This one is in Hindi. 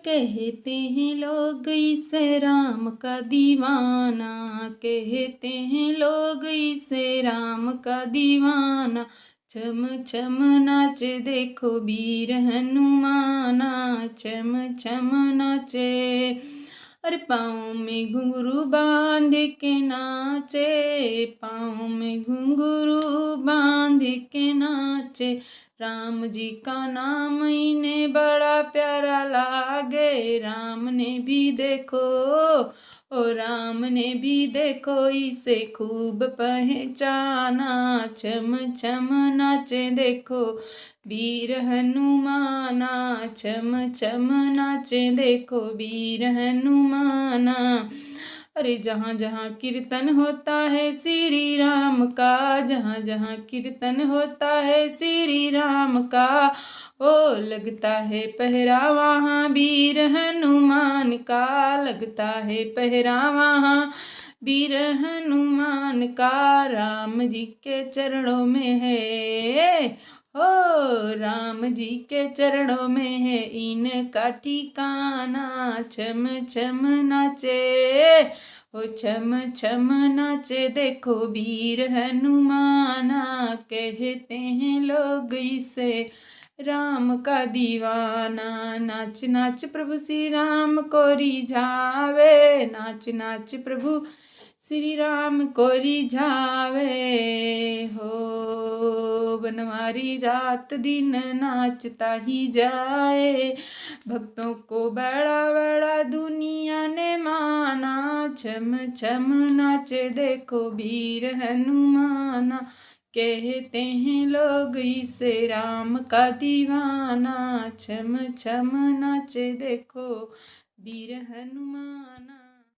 कहते हैं लोग इसे राम का दीवाना, कहते हैं लोग इसे राम का दीवाना। छम छम नाचे देखो वीर हनुमाना, छम छम नाचे। अरे पाँव में घुंघरू बांध के नाचे, पाँव में घुंघरू बांध के नाचे। राम जी का नाम इन्हें बड़ा प्यारा लागे, राम ने भी देखो, ओ राम ने भी देखो इसे खूब पहचाना। छम छम नाचे देखो वीर हनुमाना, छम छम नाचे देखो वीर हनुमाना। अरे जहाँ जहाँ कीर्तन होता है श्री राम का, जहाँ जहाँ कीर्तन होता है श्री राम का, ओ लगता है पहरा वहाँ वीर हनुमान का, लगता है पहरा वहाँ वीर हनुमान का। राम जी के चरणों में है, ओ राम जी के चरणों में है इनका ठिकाना। छम छम नाचे, ओ छम छम नाचे देखो वीर हनुमाना। कहते हैं लोग इसे राम का दीवाना। नाच नाच प्रभु श्री राम को रिझावे, नाच नाच प्रभु श्री राम को रिझावे हो। बनवारी रात दिन नाचता ही जाए, भक्तों को बड़ा बड़ा दुनिया ने माना। छम छम नाचे देखो वीर हनुमाना, कहते हैं लोग इसे राम का दीवाना। छम छम नाचे देखो वीर हनुमाना।